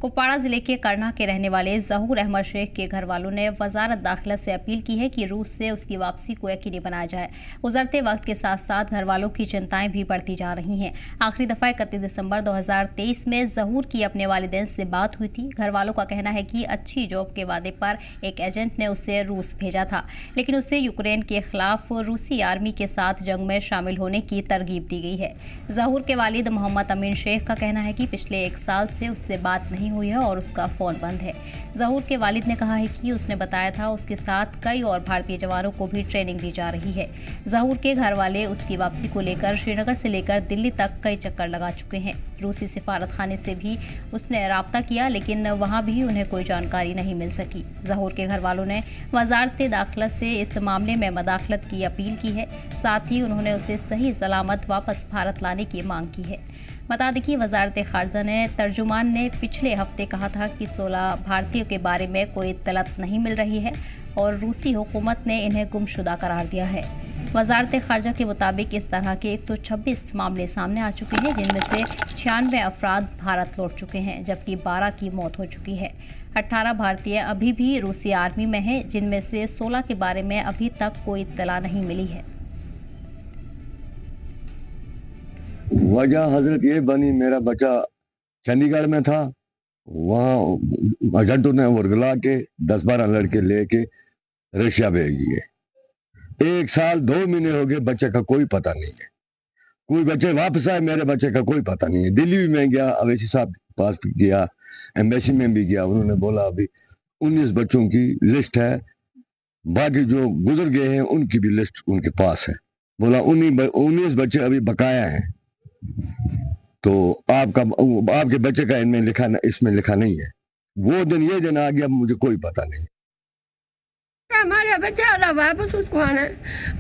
कुपवाड़ा जिले के करना के रहने वाले जहूर अहमद शेख के घर वालों ने वजारत दाखिला से अपील की है कि रूस से उसकी वापसी को यकीनी बनाया जाए। गुजरते वक्त के साथ साथ घर वालों की चिंताएं भी बढ़ती जा रही हैं। आखिरी दफा 31 दिसंबर 2023 में जहूर की अपने वालिदैन से बात हुई थी। घर वालों का कहना है कि अच्छी जॉब के वादे पर एक एजेंट ने उसे रूस भेजा था, लेकिन उसे यूक्रेन के खिलाफ रूसी आर्मी के साथ जंग में शामिल होने की तरगीब दी गई है। जहूर के वालिद मोहम्मद अमीन शेख का कहना है कि पिछले 1 साल से उससे बात नहीं हुई है और उसका फोन बंद है। जहूर के वालिद ने कहा है कि उसने बताया था उसके साथ कई और भारतीय जवानों को भी ट्रेनिंग दी जा रही है। जहूर के घर वाले उसकी वापसी को लेकर श्रीनगर से लेकर दिल्ली तक कई चक्कर लगा चुके हैं। रूसी सिफारत खाने से भी उसने राब्ता किया, लेकिन वहां भी उन्हें कोई जानकारी नहीं मिल सकी। जहूर के घर वालों ने वजारत दाखिला से इस मामले में मदाखलत की अपील की है। साथ ही उन्होंने उसे सही सलामत वापस भारत लाने की मांग की है। बता दें कि वजारत खारजा ने तर्जुमान ने पिछले हफ्ते कहा था कि 16 भारतीयों के बारे में कोई इत्तलात नहीं मिल रही है और रूसी हुकूमत ने इन्हें गुमशुदा करार दिया है। वजारत खारजा के मुताबिक इस तरह के 126 मामले सामने आ चुके हैं, जिनमें से 96 अफराद भारत लौट चुके हैं, जबकि 12 की मौत हो चुकी है। 18 भारतीय अभी भी रूसी आर्मी में हैं, जिनमें से 16 के बारे में अभी तक कोई इत्तला नहीं मिली है। वजह हजरत ये बनी, मेरा बच्चा चंडीगढ़ में था, वहाँ एजेंटों ने वर्गला के 10-12 लड़के लेके रशिया भेज दिए। 1 साल 2 महीने हो गए, बच्चे का कोई पता नहीं है। कोई बच्चे वापस आए, मेरे बच्चे का कोई पता नहीं है। दिल्ली भी मैं गया, अवैसी साहब के पास भी गया, एम्बेसी में भी गया, उन्होंने बोला अभी 19 बच्चों की लिस्ट है, बाकी जो गुजर गए हैं उनकी भी लिस्ट उनके पास है। बोला 19 बच्चे अभी बकाया हैं, तो आपके बच्चे का इसमें लिखा नहीं है। वो दिन ये दिन आ गया, मुझे कोई पता नहीं। हमारा बच्चा वापस उसको आना है,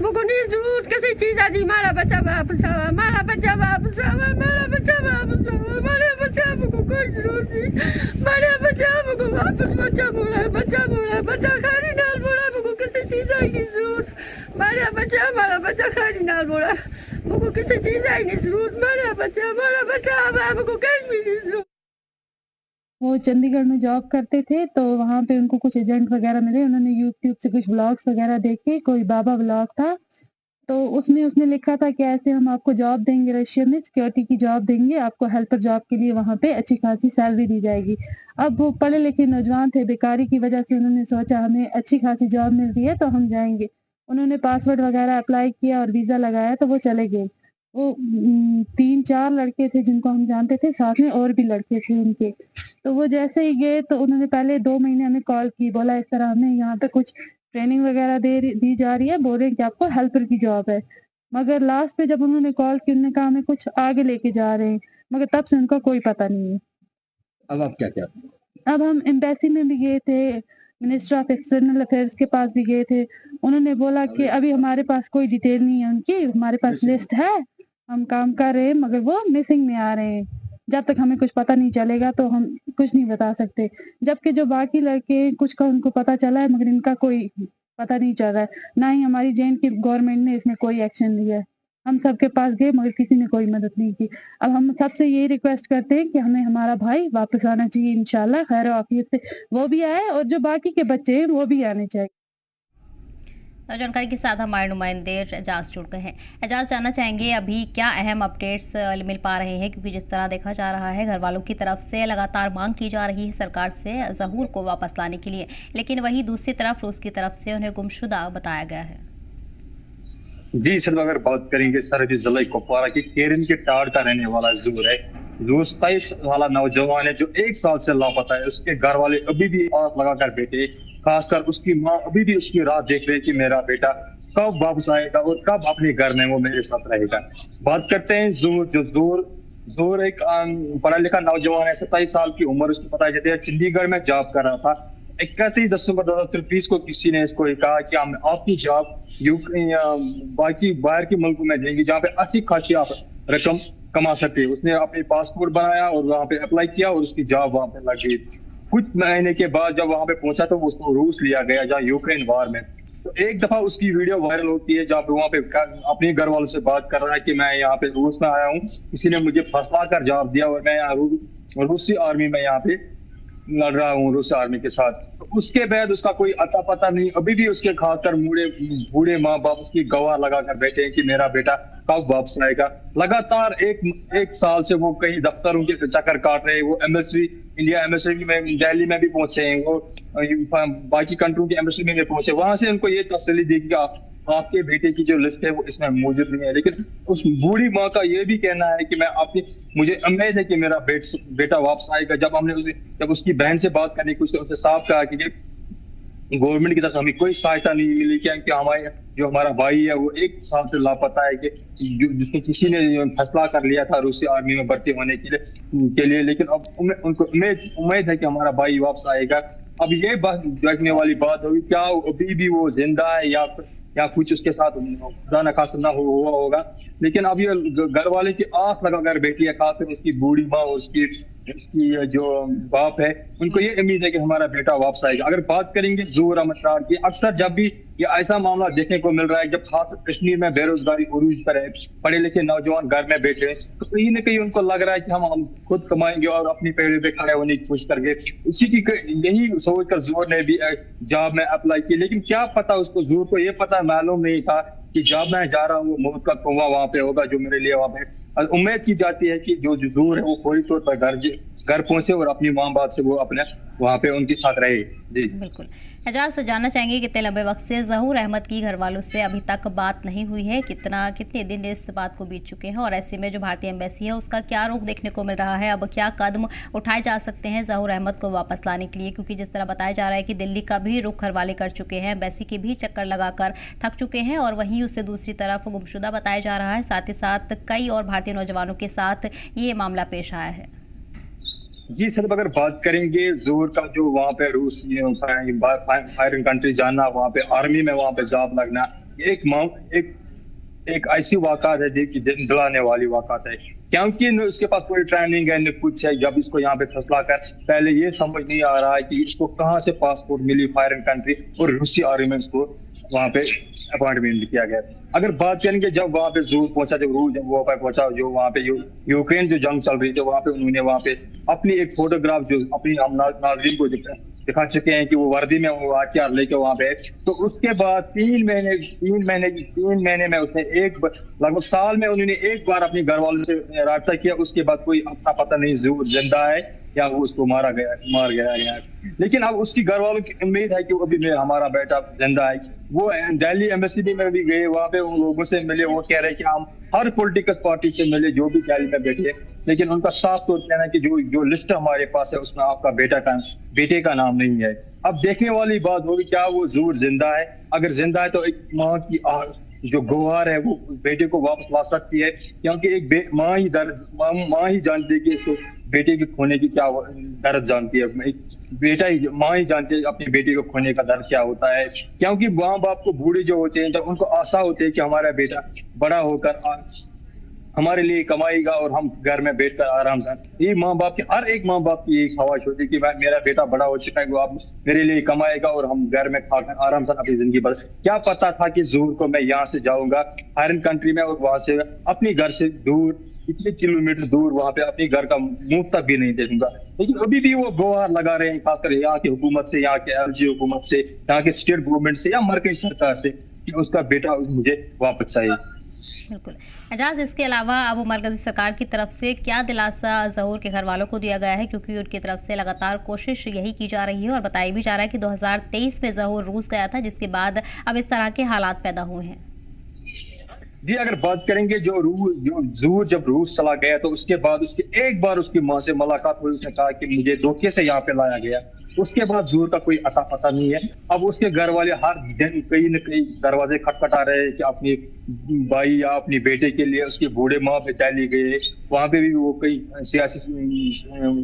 मुझको नहीं जरूरत किसी चीज आती। हमारा बच्चा वापस आवा, हमारा बच्चा वापस आवा, हमारा बच्चा वापस आवा, हमारे बच्चा को कोई जरूरत नहीं। हमारे बच्चा को वापस बच्चा बोला, बच्चा खाली नाल बोला, मुझको किसी चीज की जरूरत। हमारा बच्चा खाली नाल बोला, मुझको किसी चीज की जरूरत। हमारा बच्चा मुझको कहीं भी नहीं जरूरत। वो चंडीगढ़ में जॉब करते थे, तो वहाँ पे उनको कुछ एजेंट वगैरह मिले। उन्होंने यूट्यूब से कुछ व्लॉग्स वगैरह देखे, कोई बाबा व्लॉग था, तो उसने लिखा था कि ऐसे हम आपको जॉब देंगे, रशिया में सिक्योरिटी की जॉब देंगे आपको, हेल्पर जॉब के लिए वहाँ पे अच्छी खासी सैलरी दी जाएगी। अब वो पढ़े लिखे नौजवान थे, बेकारी की वजह से उन्होंने सोचा हमें अच्छी खासी जॉब मिल रही है तो हम जाएंगे। उन्होंने पासपोर्ट वगैरह अप्लाई किया और वीज़ा लगाया, तो वो चले गए। वो 3-4 लड़के थे जिनको हम जानते थे, साथ में और भी लड़के थे उनके। तो वो जैसे ही गए तो उन्होंने पहले 2 महीने हमें कॉल की, बोला इस तरह हमें यहाँ पे कुछ ट्रेनिंग वगैरह दी जा रही है, बोल रहे हैं कि आपको हेल्पर की जॉब है। मगर लास्ट पे जब उन्होंने कॉल की, उन्होंने कहा हमें कुछ आगे लेके जा रहे हैं, मगर तब से उनका कोई पता नहीं है। अब आप क्या? अब हम एम्बेसी में भी गए थे, मिनिस्टर ऑफ एक्सटर्नल अफेयर्स के पास भी गए थे। उन्होंने बोला कि अभी हमारे पास कोई डिटेल नहीं है उनकी, हमारे पास लिस्ट है, हम काम कर रहे हैं, मगर वो मिसिंग में आ रहे हैं। जब तक हमें कुछ पता नहीं चलेगा तो हम कुछ नहीं बता सकते। जबकि जो बाकी लड़के कुछ का उनको पता चला है, मगर इनका कोई पता नहीं चल रहा है। ना ही हमारी जे.एंड.के गवर्नमेंट ने इसमें कोई एक्शन लिया है। हम सबके पास गए, मगर किसी ने कोई मदद नहीं की। अब हम सबसे यही रिक्वेस्ट करते हैं कि हमें हमारा भाई वापस आना चाहिए, इंशाल्लाह खैर आफियत से वो भी आए और जो बाकी के बच्चे हैं वो भी आने चाहिए। जानकारी के साथ हमारे नुमाइंदे एजाज जुड़ गए हैं। एजाज, जानना चाहेंगे अभी क्या अहम अपडेट्स मिल पा रहे हैं, क्योंकि जिस तरह देखा जा रहा है घर वालों की तरफ से लगातार मांग की जा रही है सरकार से जहूर को वापस लाने के लिए, लेकिन वहीं दूसरी तरफ रूस की तरफ से उन्हें गुमशुदा बताया गया है। जी सर, अगर बात करेंगे सर, अभी जिला कुपवाड़ा की केरन के टाड़ का रहने वाला जहूर है। जो 27 वाला नौजवान है जो 1 साल से लापता है, उसके घर वाले अभी भी आग लगाकर बैठे, खासकर उसकी माँ अभी भी उसकी राह देख रहे कि मेरा बेटा कब वापस आएगा और कब अपने घर में वो मेरे साथ रहेगा। बात करते हैं जहूर एक पढ़ा लिखा नौजवान है, 27 साल की उम्र उसकी बताई जाती है, चंडीगढ़ में जॉब कर रहा था। 31 दिसंबर 2023 को किसी ने इसको कहा कि हम आपकी जॉब बाकी बाहर के मुल्कों में देंगे, जहाँ पे अच्छी खासी आप रकम कमा सकते। उसने अपने पासपोर्ट बनाया और वहाँ पे अप्लाई किया और उसकी जॉब वहाँ पे लग गई। कुछ महीने के बाद जब वहाँ पे पहुंचा तो उसको रूस लिया गया, जहाँ यूक्रेन वार में। तो एक दफा उसकी वीडियो वायरल होती है जहाँ पे वहाँ पे अपने घर वालों से बात कर रहा है कि मैं यहाँ पे रूस में आया हूँ, किसी ने मुझे फंसा कर जवाब दिया और मैं यहाँ रूसी आर्मी में यहाँ पे लड़ रहा हूँ रूस आर्मी के साथ। तो उसके बाद उसका कोई अता पता नहीं, अभी भी उसके खासकर बूढ़े माँ बाप उसकी गवाह लगा कर बैठे हैं कि मेरा बेटा कब वापस आएगा। लगातार एक साल से वो कई दफ्तरों के चक्कर काट रहे हैं। वो एम्बेसी इंडिया एम्बेसी में दिल्ली में भी पहुंचे हैं, वो बाकी कंट्रियों की एम्बेसी में पहुंचे, वहां से उनको ये तसल्ली दी कि आपके बेटे की जो लिस्ट है वो इसमें मौजूद नहीं है। लेकिन उस बूढ़ी माँ का ये भी कहना है कि मुझे उम्मीद है कि मेरा बेटा वापस आएगा। जब उसकी बहन से बात करने की उससे साफ कहा कि गवर्नमेंट की तरफ से हमें कोई सहायता नहीं मिली, क्योंकि हमारा भाई है वो 1 साल से लापता है, कि जिसने किसी ने फैसला कर लिया था रूसी आर्मी में भर्ती होने के लिए। लेकिन अब उनको उम्मीद है कि हमारा भाई वापस आएगा। अब ये बात देखने वाली बात होगी, क्या अभी भी वो जिंदा है या कुछ उसके साथ खुदा न खासा ना हुआ होगा। लेकिन अब ये घर वाले की आस लगाकर बैठी है, खासकर उसकी बूढ़ी माँ, उसकी जो बाप है, उनको ये उम्मीद है कि हमारा बेटा वापस आएगा। अगर बात करेंगे ज़हूर अहमद ट्रार की, अक्सर जब भी ये ऐसा मामला देखने को मिल रहा है, जब खास कश्मीर में बेरोजगारी उरूज पर है, पढ़े लिखे नौजवान घर में बैठे हैं, तो कहीं ना कहीं उनको लग रहा है कि हम खुद कमाएंगे और अपनी पैरों पे खड़े होने की कोशिश करेंगे। इसी की यही सोचकर ज़हूर ने भी जॉब में अप्लाई की। लेकिन क्या पता उसको, ज़हूर को ये पता मालूम नहीं था कि जब मैं जा रहा हूँ मौत का कुआं वहां पे होगा जो मेरे लिए वहां पे। उम्मीद की जाती है कि जो ज़हूर है वो फौरी तौर पर घर पहुंचे और अपनी माँ बाप से वो अपने वहां पे उनके साथ रहे। जी बिल्कुल। एजाज से जानना चाहेंगे कितने लंबे वक्त से ज़हूर अहमद की घर वालों से अभी तक बात नहीं हुई है, कितने दिन इस बात को बीत चुके हैं, और ऐसे में जो भारतीय एम्बेसी है उसका क्या रुख देखने को मिल रहा है, अब क्या कदम उठाए जा सकते हैं ज़हूर अहमद को वापस लाने के लिए? क्योंकि जिस तरह बताया जा रहा है कि दिल्ली का भी रुख घर वाले कर चुके हैं, एम्बेसी के भी चक्कर लगाकर थक चुके हैं, और वहीं उससे दूसरी तरफ गुमशुदा बताया जा रहा है। साथ ही साथ कई और भारतीय नौजवानों के साथ ये मामला पेश आया है। जी सर, अगर बात करेंगे ज़हूर का जो वहाँ पे रूस फायरिंग कंट्री जाना, वहाँ पे आर्मी में वहाँ पे जॉब लगना, एक ऐसी वाक़ात है जो दिल जलाने वाली वाक़ात है, क्योंकि न उसके पास कोई ट्रेनिंग है न कुछ है। जब इसको यहाँ पे फैसला कर, पहले ये समझ नहीं आ रहा है कि इसको कहाँ से पासपोर्ट मिली फायरिंग कंट्री और रूसी आर्मी में इसको वहाँ पे अपॉइंटमेंट किया गया। अगर बात करेंगे जब वहाँ पे ज़हूर पहुंचा, जब रूस वहाँ पे पहुंचा, जो वहाँ पे यूक्रेन जो जंग चल रही थी, वहाँ पे उन्होंने वहाँ पे अपनी एक फोटोग्राफ जो अपनी हम नाज़रीन को दिखा चुके हैं कि वो वर्दी में वो हथियार लेके वहाँ पे। तो उसके बाद 3 महीने में उसने लगभग साल में उन्होंने एक बार अपने घर वालों से राब्ता किया। उसके बाद कोई अच्छा पता नहीं ज़हूर जिंदा है या वो उसको मार गया। लेकिन अब उसकी घर वालों की उम्मीद है कि वो अभी हमारा बेटा जिंदा है। वो दिल्ली एम्बेसी में भी गए, वहाँ पे उन लोगों से मिले, वो कह रहे हैं कि हम हर पॉलिटिकल पार्टी से मिले जो भी दिल्ली में बैठे, लेकिन उनका साफ तौर कहना है कि जो लिस्ट हमारे पास है उसमें आपका बेटे का नाम नहीं है। अब देखने वाली बात होगी क्या वो ज़हूर जिंदा है। अगर जिंदा है तो एक माँ की जो गुहार है वो बेटे को वापस ला सकती है, क्योंकि एक माँ ही जानती है कि इसको बेटे के खोने की क्या दर्द जानती है। माँ ही जानती है अपने बेटे को खोने का दर्द क्या होता है, क्योंकि माँ बाप को बूढ़े जो होते हैं, जब उनको आशा होती है कि हमारा बेटा बड़ा होकर हमारे लिए कमाएगा और हम घर में बैठकर आराम से, ये हर एक माँ बाप की एक ख्वाहिश होती है कि मेरा बेटा बड़ा हो चुका है, वो आप मेरे लिए कमाएगा और हम घर में खाकर आराम से अपनी जिंदगी भर। क्या पता था कि ज़हूर को मैं यहाँ से जाऊंगा फॉरेन कंट्री में और वहां से अपने घर से दूर इतने किलोमीटर दूर वहां पे अपने घर का मुंह तक भी नहीं देखूंगा। लेकिन अभी भी वो गुहार लगा रहे हैं, खासकर यहाँ की हुकूमत से, यहाँ के एलजी हुकूमत से, यहाँ के स्टेट गवर्नमेंट से या मरकजी सरकार से कि उसका बेटा मुझे वापस चाहिए। बिल्कुल। एजाज, इसके अलावा अब मरकजी सरकार की तरफ से क्या दिलासा ज़हूर के घर वालों को दिया गया है? क्योंकि उनकी तरफ से लगातार कोशिश यही की जा रही है और बताया भी जा रहा है कि 2023 में ज़हूर रूस गया था, जिसके बाद अब इस तरह के हालात पैदा हुए हैं। जी, अगर बात करेंगे जो ज़हूर जब रूस चला गया तो उसके बाद एक बार उसकी माँ से मुलाकात हुई। उसने कहा कि मुझे धोखे से यहाँ पे लाया गया। उसके बाद ज़हूर का कोई अता पता नहीं है। अब उसके घर वाले हर दिन कहीं न कहीं दरवाजे खटखटा रहे हैं कि अपने भाई या अपने बेटे के लिए उसके बूढ़े माँ पे चली गए। वहाँ पे भी वो कई सियासी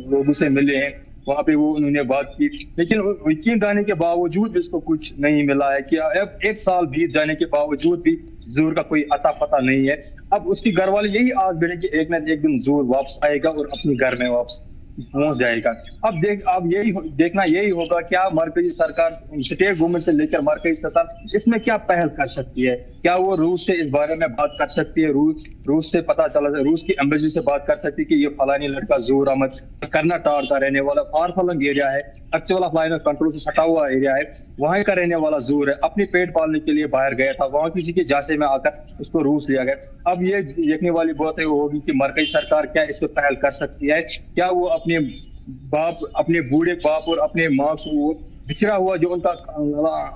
लोगों से मिले हैं, वहाँ पे वो उन्होंने बात की, लेकिन यकीन जाने के बावजूद भी इसको कुछ नहीं मिला है कि अब 1 साल बीत जाने के बावजूद भी ज़हूर का कोई अता पता नहीं है। अब उसके घर वाले यही आस बैठे कि एक न एक दिन ज़हूर वापस आएगा और अपने घर में वापस पहुंच जाएगा। अब यही देखना यही होगा क्या मरकजी सरकार, स्टेट गवर्नमेंट से लेकर मरकजी सरकार इसमें क्या पहल कर सकती है। क्या वो रूस से इस बारे में बात कर सकती है, रूस से पता चला, रूस की एम्बेसी से बात कर सकती है कि ये फलानी लड़का ज़हूर अहमद कर्नाटक का रहने वाला फार फलंग एरिया है, actual of line of control से सटा हुआ एरिया है, वहां का रहने वाला ज़हूर है, अपनी पेट पालने के लिए बाहर गया था, वहां किसी के जांचे में आकर उसको रूस लिया गया। अब ये देखने वाली बात है होगी कि मरकजी सरकार क्या इस पर पहल कर सकती है। क्या वो अपने बाप, अपने बूढ़े बाप और अपने माँ को वो बिछड़ा हुआ जो उनका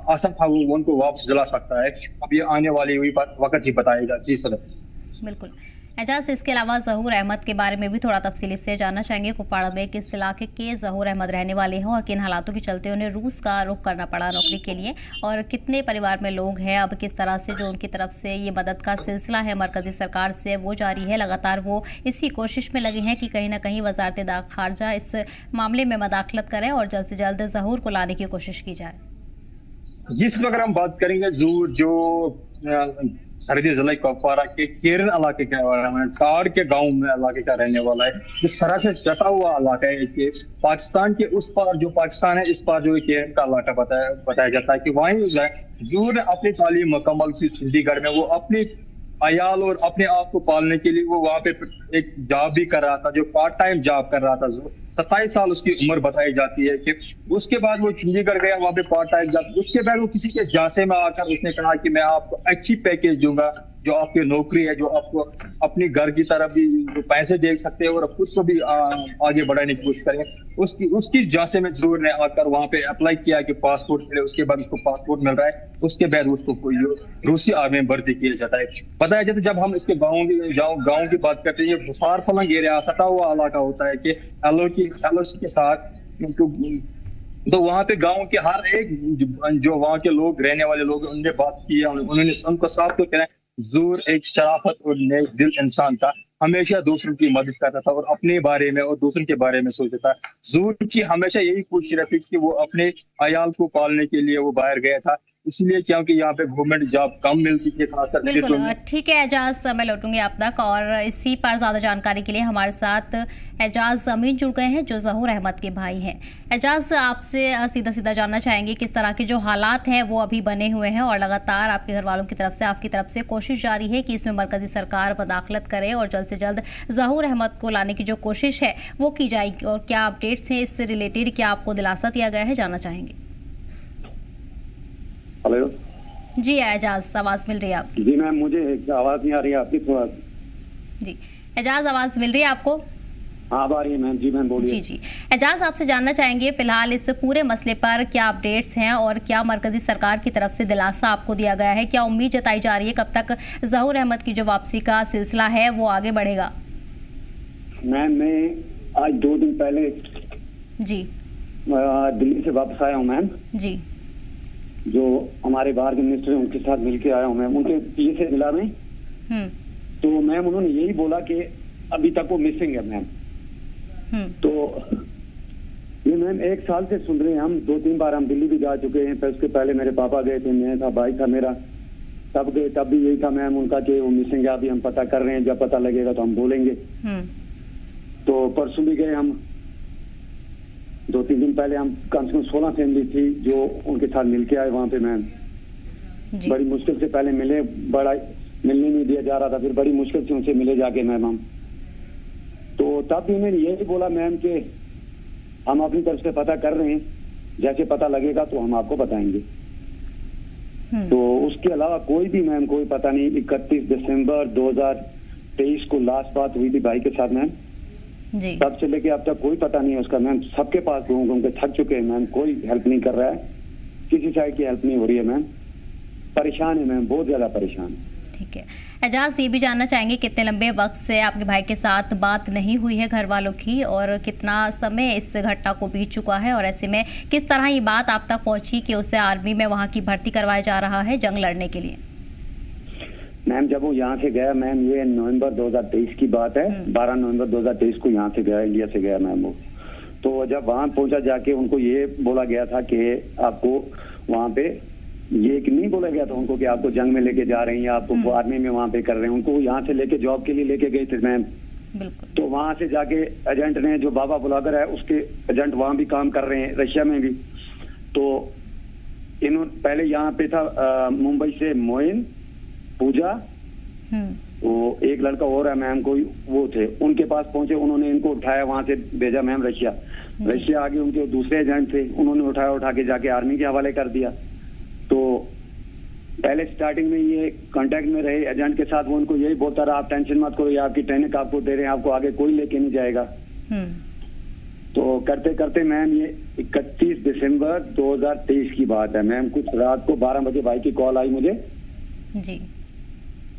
असर था वो उनको वापस दिला सकता है। अब ये आने वाली हुई वक्त ही बताएगा। जी सर, बिल्कुल। एजाज, इसके अलावा ज़हूर अहमद के बारे में भी थोड़ा तफसीली से जानना चाहेंगे। कुपवाड़ा में किस इलाके के ज़हूर अहमद रहने वाले हैं और किन हालातों के चलते उन्हें रूस का रुख करना पड़ा नौकरी के लिए, और कितने परिवार में लोग हैं, अब किस तरह से जो उनकी तरफ से ये मदद का सिलसिला है मरकजी सरकार से वो जारी है। लगातार वो इसी कोशिश में लगे हैं कि कहीं ना कहीं वजारत खारजा इस मामले में मदाखलत करे और जल्द से जल्द ज़हूर को लाने की कोशिश की जाए। जिस अगर हम बात करेंगे ज़हूर जो सरहदी जिला कुपवाड़ा के केरन इलाके का टाड़ के गांव में इलाके का रहने वाला है, जो सरहद से सटा हुआ इलाका है कि पाकिस्तान के उस पार जो पाकिस्तान है इस पार जो केरन का इलाका बताया जाता है कि वहीं ज़हूर ने अपनी तालीम मुकम्मल की चंडीगढ़ में। वो अपनी अयाल और अपने आप को पालने के लिए वो वहाँ पे एक जॉब भी कर रहा था, जो पार्ट टाइम जॉब कर रहा था। 27 साल उसकी उम्र बताई जाती है कि उसके बाद वो चंडीगढ़ गया, वहाँ पे पार्ट टाइम जॉब। उसके बाद वो किसी के जांचे में आकर उसने कहा कि मैं आपको अच्छी पैकेज दूंगा, जो आपकी नौकरी है, जो आपको अपनी घर की तरफ भी जो पैसे दे सकते हैं और खुद को भी आगे बढ़ाने की कोशिश करेंगे। उसकी जांचे में ज़हूर ने आकर वहाँ पे अप्लाई किया कि पासपोर्ट मिले। उसके बाद उसको पासपोर्ट मिल रहा है, उसके बाद उसको रूसी आर्मी में भर्ती किया जाता है। बताया जाता है जब हम इसके गाँव की बात करते हैं, ये फार फलंग एरिया सटा हुआ इलाका होता है कि एलओसी के साथ, तो वहाँ पे गांव के हर एक जो वहाँ के लोग रहने वाले लोग उनने बात की है, उन्होंने उनको साफ तो कहना है ज़हूर एक शराफत और नेक दिल इंसान था, हमेशा दूसरों की मदद करता था और अपने बारे में और दूसरों के बारे में सोचता था। ज़हूर की हमेशा यही कोशिश रहती कि वो अपने अयाल को पालने के लिए वो बाहर गया था, इसलिए क्योंकि यहाँ पे गवर्नमेंट जॉब कम मिलती है खासकर। बिल्कुल ठीक है एजाज, मैं लौटूंगी आप तक, और इसी पर ज़्यादा जानकारी के लिए हमारे साथ एजाज अमीन जुड़ गए हैं जो ज़हूर अहमद के भाई हैं। एजाज, आपसे सीधा सीधा जानना चाहेंगे किस तरह के जो हालात हैं वो अभी बने हुए हैं और लगातार आपके घर वालों की तरफ से, आपकी तरफ से कोशिश जारी है कि इसमें मरकजी सरकार मदाखलत करे और जल्द से जल्द ज़हूर अहमद को लाने की जो कोशिश है वो की जाएगी, और क्या अपडेट्स हैं इससे रिलेटेड, क्या आपको दिलासा दिया गया है, जानना चाहेंगे। हेलो जी एजाज, आवाज़ मिल रही है आपकी? जी मैम, मुझे आवाज़ नहीं आ रही है आपकी थोड़ा। जी एजाज, आवाज़ मिल रही है आपको? हाँ आ रही है मैम। जी मैम बोलिए। जी एजाज, आपसे जानना चाहेंगे फिलहाल इस पूरे मसले पर क्या अपडेट्स हैं और क्या मरकजी सरकार की तरफ से दिलासा आपको दिया गया है, क्या उम्मीद जताई जा रही है कब तक ज़हूर अहमद की जो वापसी का सिलसिला है वो आगे बढ़ेगा? मैम मैं आज 2 दिन पहले जी दिल्ली से वापस आया हूँ मैम। जी, जो हमारे बाहर के मिनिस्टर हैं उनके साथ मिलके आया हूँ मैम, उनके पीए जिला में। तो मैम उन्होंने यही बोला कि अभी तक वो मिसिंग है मैम। तो ये मैम 1 साल से सुन रहे हैं हम, 2-3 बार हम दिल्ली भी जा चुके हैं। फिर उसके पहले मेरे पापा गए थे, मैं था, भाई था मेरा, तब गए, तब भी यही था मैम उनका कि वो मिसिंग है। अभी हम पता कर रहे हैं, जब पता लगेगा तो हम बोलेंगे। तो परसों भी गए हम, 2-3 दिन पहले हम कम से कम 16 फैमिली थी जो उनके साथ मिलके आए वहाँ पे मैम। बड़ी मुश्किल से पहले मिले, मिलने नहीं दिया जा रहा था, फिर बड़ी मुश्किल से उनसे मिले जाके मैम हम। तो तब भी उन्होंने यही बोला मैम कि हम अपनी तरफ से पता कर रहे हैं, जैसे पता लगेगा तो हम आपको बताएंगे। तो उसके अलावा कोई भी मैम कोई पता नहीं। 31 दिसंबर 2023 को लास्ट बात हुई थी भाई के साथ मैम, तब से लेके अब तक कोई पता नहीं है उसका मैम। सबके पास घूम के थक चुके हैं मैम, कोई हेल्प नहीं कर रहा है, किसी साइड की हेल्प नहीं हो रही है मैम। परेशान है मैम, बहुत ज्यादा परेशान है। ठीक है एजाज, ये भी जानना चाहेंगे कितने लंबे वक्त से आपके भाई के साथ बात नहीं हुई है घर वालों की, और कितना समय इस घटना को बीत चुका है, और ऐसे में किस तरह ये बात आप तक पहुंची कि उसे आर्मी में वहां की भर्ती करवाया जा रहा है जंग लड़ने के लिए? मैम जब वो यहाँ से गया मैम, ये नवंबर 2023 की बात है, 12 नवंबर 2023 को यहाँ से गया, इंडिया से गया मैम वो। तो जब वहाँ पहुंचा जाके उनको ये बोला गया था कि आपको वहाँ पे ये नहीं बोला गया था उनको कि आपको जंग में लेके जा रहे हैं या आपको आर्मी में वहाँ पे कर रहे हैं। उनको यहाँ से लेके जॉब के लिए लेके गए थे मैम, बिल्कुल। तो वहां से जाके एजेंट ने, जो बाबा ब्लॉगर है उसके एजेंट वहां भी काम कर रहे हैं, रशिया में भी। तो इन्होंने पहले यहाँ पे था मुंबई से मोइन, पूजा, वो एक लड़का और है मैम, कोई वो थे, उनके पास पहुंचे, उन्होंने इनको उठाया, वहां से भेजा मैम रशिया। रशिया आगे उनके दूसरे एजेंट थे, उन्होंने उठा के जाके आर्मी के हवाले कर दिया। तो पहले स्टार्टिंग में ये कांटेक्ट में रहे एजेंट के साथ, वो उनको यही बोलता रहा, आप टेंशन मत करो, ये आपकी ट्रेनिंग आपको दे रहे हैं, आपको आगे कोई लेके नहीं जाएगा। तो करते करते मैम ये 31 दिसंबर 2023 की बात है मैम, कुछ रात को 12 बजे भाई की कॉल आई मुझे जी।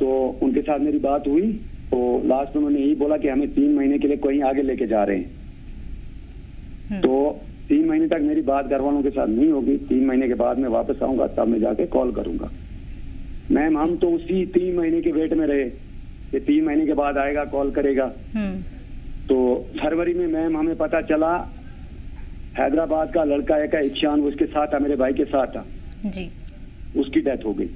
तो उनके साथ मेरी बात हुई। तो लास्ट में उन्होंने यही बोला कि हमें 3 महीने के लिए कहीं आगे लेके जा रहे हैं। तो 3 महीने तक मेरी बात घर वालों के साथ नहीं होगी, 3 महीने के बाद मैं वापस आऊंगा, तब मैं जाके कॉल करूंगा। मैम हम तो उसी 3 महीने के वेट में रहे कि 3 महीने के बाद आएगा, कॉल करेगा। तो फरवरी में मैम हमें पता चला हैदराबाद का लड़का एक है इक्शान, उसके साथ था, मेरे भाई के साथ था जी, उसकी डेथ हो गई।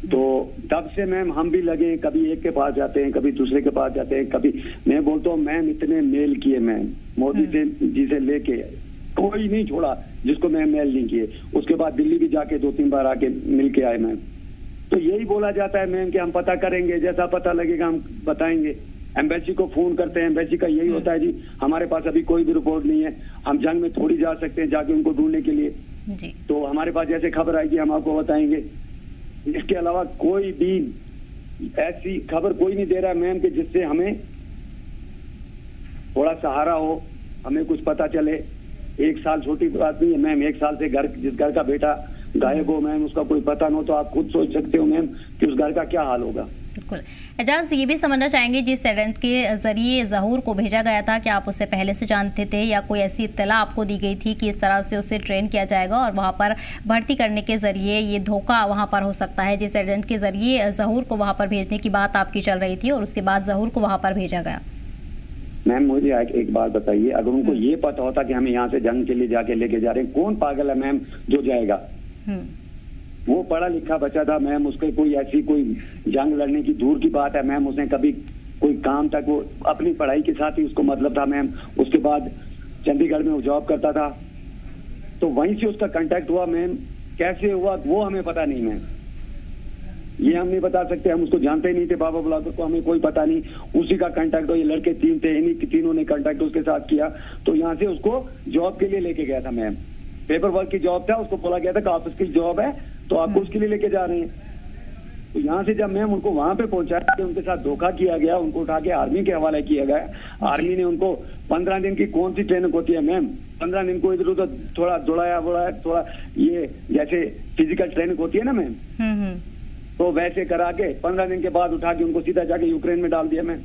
तो तब से मैम हम भी लगे, कभी एक के पास जाते हैं, कभी दूसरे के पास जाते हैं, कभी मैं बोलता हूँ मैम इतने मेल किए मैम, मोदी जी से लेके कोई नहीं छोड़ा जिसको मैं मेल नहीं किए। उसके बाद दिल्ली भी जाके 2-3 बार आके मिल के आए मैम। तो यही बोला जाता है मैम कि हम पता करेंगे, जैसा पता लगेगा हम बताएंगे। एम्बेसी को फोन करते हैं, एम्बेसी का यही होता है जी हमारे पास अभी कोई भी रिपोर्ट नहीं है, हम जंग में थोड़ी जा सकते हैं जाके उनको ढूंढने के लिए जी। तो हमारे पास जैसे खबर आएगी हम आपको बताएंगे। इसके अलावा कोई भी ऐसी खबर कोई नहीं दे रहा है मैम कि जिससे हमें थोड़ा सहारा हो, हमें कुछ पता चले। 1 साल छोटी बात नहीं है मैम, 1 साल से जिस घर का बेटा गायब हो मैम, उसका कोई पता न हो, तो आप खुद सोच सकते हो मैम कि उस घर का क्या हाल होगा। बिल्कुल। एजाज, ये भी समझना चाहेंगे जिस एजेंट के जरिए जहूर को भेजा गया था, कि आप उसे पहले से जानते थे या कोई ऐसी इत्तला आपको दी गई थी कि इस तरह से उसे ट्रेन किया जाएगा और वहां पर भर्ती करने के जरिए ये धोखा वहां पर हो सकता है? जिस एजेंट के जरिए जहूर को वहां पर भेजने की बात आपकी चल रही थी और उसके बाद जहूर को वहां पर भेजा गया। मैम मुझे एक बात बताइए, अगर उनको ये पता होता कि हमें यहाँ से जंग के लिए जाके लेके जा रहे हैं, कौन पागल है मैम जो जाएगा? वो पढ़ा लिखा बच्चा था मैम, उसके कोई ऐसी कोई जंग लड़ने की दूर की बात है मैम, उसने कभी कोई काम तक, वो अपनी पढ़ाई के साथ ही उसको मतलब था मैम। उसके बाद चंडीगढ़ में वो जॉब करता था, तो वहीं से उसका कांटेक्ट हुआ मैम। कैसे हुआ वो हमें पता नहीं मैम, ये हम नहीं बता सकते, हम उसको जानते ही नहीं थे बाबा ब्लॉगर को, हमें कोई पता नहीं। उसी का कांटेक्ट हो, ये लड़के 3 थे, इन्हीं तीनों ने कांटेक्ट उसके साथ किया। तो यहाँ से उसको जॉब के लिए लेके गया था मैम, पेपर वर्क की जॉब था, उसको बोला गया था कि ऑफिस की जॉब है तो आपको उसके लिए लेके जा रहे हैं। तो यहाँ से जब मैम उनको वहां पे पहुंचाया, उनके साथ धोखा किया गया, उनको उठा के आर्मी के हवाले किया गया। आर्मी ने उनको 15 दिन की कौन सी ट्रेनिंग होती है मैम, 15 दिन को इधर उधर थोड़ा दौड़ाया थोड़ा, ये जैसे फिजिकल ट्रेनिंग होती है ना मैम, तो वैसे करा के 15 दिन के बाद उठा के उनको सीधा जाके यूक्रेन में डाल दिया मैम।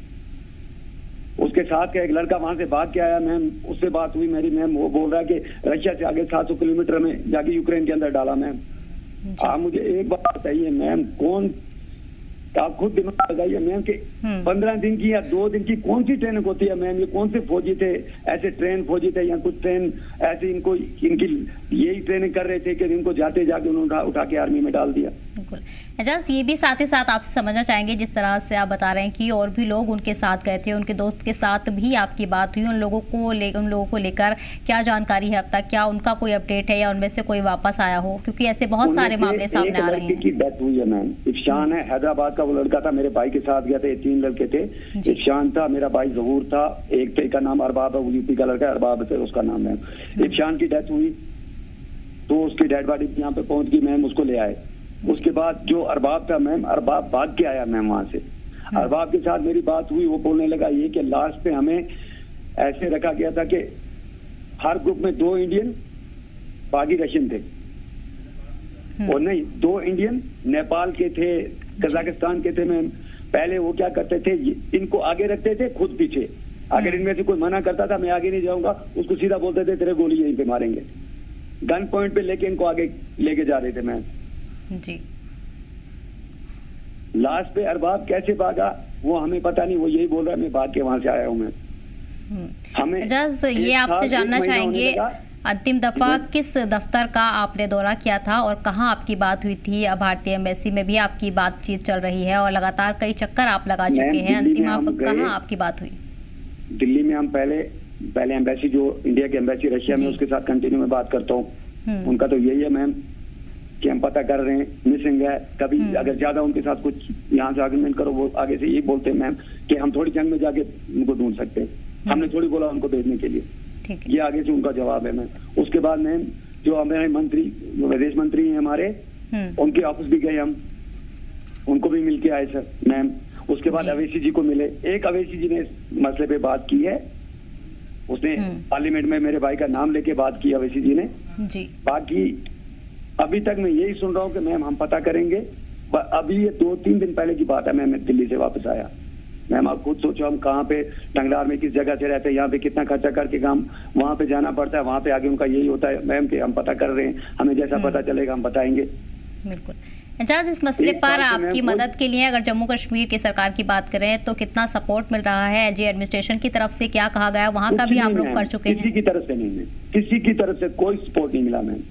उसके साथ का एक लड़का वहां से भाग के आया मैम, उससे बात हुई मेरी मैम, वो बोल रहा है कि रशिया से आगे 700 किलोमीटर में जाके यूक्रेन के अंदर डाला मैम। आप मुझे एक बात बताइए मैम, कौन, आप खुद दिमाग लगाइए मैम कि 15 दिन की या 2 दिन की कौन सी ट्रेनिंग होती है मैम? ये कौन से फौजी थे ऐसे ट्रेन फौजी थे या कुछ ट्रेन ऐसे इनको इनकी यही ट्रेनिंग कर रहे थे कि इनको जाते जाके उन्होंने उठा के आर्मी में डाल दिया। बिल्कुल। एजाज, ये भी साथ ही साथ आपसे समझना चाहेंगे, जिस तरह से आप बता रहे हैं कि और भी लोग उनके साथ गए थे, उनके दोस्त के साथ भी आपकी बात हुई, उन लोगों को लेकर क्या जानकारी है अब तक? क्या उनका कोई अपडेट है या उनमें से कोई वापस आया हो? क्योंकि ऐसे बहुत सारे मामले सामने आ रहे हैं। की डेथ हुई है मैम, इफ्शान है, हैदराबाद का वो लड़का था, मेरे भाई के साथ गया था, 3 लड़के थे। इफ्शान था, मेरा भाई जहूर था, एक थे का नाम अरबाब है, वो यूपी का लड़का अरबाब थे, उसका नाम है। इफ्शान की डेथ हुई तो उसकी डेड बॉडी यहाँ पे पहुंच गई मैम, उसको ले आए। उसके बाद जो अरबाब था मैम, अरबाब भाग के आया मैम वहां से। अरबाब के साथ मेरी बात हुई, वो बोलने लगा ये कि लास्ट पे हमें ऐसे रखा गया था कि हर ग्रुप में 2 इंडियन, बाकी रशियन थे, और नहीं 2 इंडियन नेपाल के थे, कजाकिस्तान के थे मैम। पहले वो क्या करते थे, इनको आगे रखते थे, खुद पीछे। अगर इनमें से कोई मना करता था मैं आगे नहीं जाऊंगा, उसको सीधा बोलते थे तेरे गोली यहीं पे मारेंगे। गन पॉइंट पे लेके इनको आगे लेके जा रहे थे मैम जी। लास्ट पे अरबाब कैसे भागा वो हमें पता नहीं, वो यही बोल रहा है मैं भाग के वहां से आया हूँ मैं। हमें ये आपसे जानना चाहेंगे अंतिम दफा किस दफ्तर का आपने दौरा किया था और कहां आपकी बात हुई थी? भारतीय एम्बेसी में भी आपकी बातचीत चल रही है और लगातार कई चक्कर आप लगा चुके हैं। अंतिम कहां आपकी बात हुई? दिल्ली में हम पहले एम्बेसी, जो इंडिया की एम्बेसी रशिया में, उसके साथ कंटिन्यू में बात करता हूँ। उनका तो यही है मैम कि हम पता कर रहे हैं, मिसिंग है। कभी अगर ज्यादा उनके साथ कुछ यहाँ से आर्गुमेंट करो, वो आगे से ये बोलते हैं मैम कि हम थोड़ी जंग में जाके उनको ढूंढ सकते हैं, हमने थोड़ी बोला उनको भेजने के लिए। ये आगे से उनका जवाब है मैम। उसके बाद मैम जो हमारे मंत्री, जो विदेश मंत्री हैं हमारे, उनके ऑफिस भी गए हम, उनको भी मिल के आए सर मैम। उसके बाद अवैसी जी को मिले। एक अवैसी जी ने इस मसले पे बात की है, उसने पार्लियामेंट में मेरे भाई का नाम लेके बात की अवैसी जी ने। बाकी अभी तक मैं यही सुन रहा हूँ कि मैम हम पता करेंगे। अभी ये 2-3 दिन पहले की बात है, मैं दिल्ली से वापस आया। मैम आप खुद सोचो, हम कहाँ पे टंगलार में किस जगह से रहते हैं, यहाँ पे कितना खर्चा करके काम वहाँ पे जाना पड़ता है। वहाँ पे आगे उनका यही होता है मैम कि हम पता कर रहे हैं, हमें जैसा पता चलेगा हम बताएंगे। बिल्कुल। एजाज, इस मसले पर आपकी मदद के लिए अगर जम्मू कश्मीर की सरकार की बात करें तो कितना सपोर्ट मिल रहा है? एजी एडमिनिस्ट्रेशन की तरफ से क्या कहा गया, वहाँ का भी आप लोग कर चुके हैं? किसी की तरफ से नहीं है, किसी की तरफ से कोई सपोर्ट नहीं मिला मैम।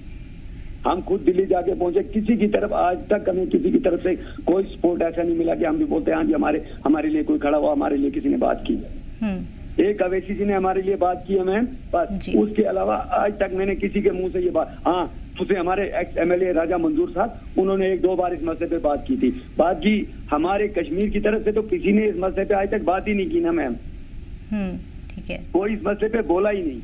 हम खुद दिल्ली जाके पहुंचे, किसी की तरफ आज तक हमें किसी की तरफ से कोई सपोर्ट ऐसा नहीं मिला कि हम भी बोलते हैं हाँ जी हमारे लिए कोई खड़ा हुआ, हमारे लिए किसी ने बात की। एक अवैसी जी ने हमारे लिए बात की है मैम, बस। उसके अलावा आज तक मैंने किसी के मुंह से ये बात, हाँ उसे हमारे एक्स MLA राजा मंजूर साहब, उन्होंने 1-2 बार इस मसले पे बात की थी। बाकी हमारे कश्मीर की तरफ से तो किसी ने इस मसले पे आज तक बात ही नहीं की ना मैम। ठीक है, कोई इस मसले पे बोला ही नहीं।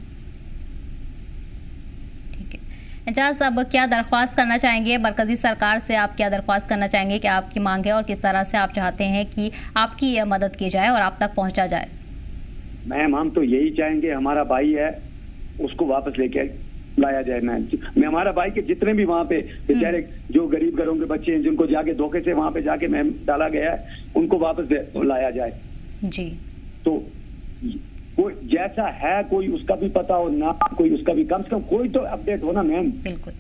एजाज, अब क्या दरख्वास्त करना चाहेंगे मरकजी सरकार से? आप क्या दरख्वास्त करना चाहेंगे, क्या आपकी मांग है और किस तरह से आप चाहते हैं कि आपकी मदद की जाए और आप तक पहुंचा जाए? मैम हम तो यही चाहेंगे, हमारा भाई है उसको वापस लेके लाया जाए मैम। मैं हमारा भाई के जितने भी वहाँ पे बेचारे जो गरीब घरों के बच्चे हैं, जिनको जाके धोखे से वहाँ पे जाके मैम डाला गया है, उनको वापस लाया जाए जी। तो कोई जैसा है, कोई उसका भी पता हो ना, कोई उसका भी, कम से कम कोई तो अपडेट हो ना मैम। बिल्कुल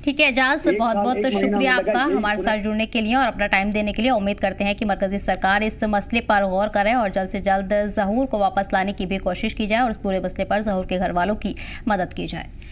ठीक है एजाज, बहुत बहुत शुक्रिया आपका हमारे साथ जुड़ने के लिए और अपना टाइम देने के लिए। उम्मीद करते हैं कि मरकजी सरकार इस मसले पर गौर करे और जल्द से जल्द ज़हूर को वापस लाने की भी कोशिश की जाए और इस पूरे मसले पर ज़हूर के घर वालों की मदद की जाए।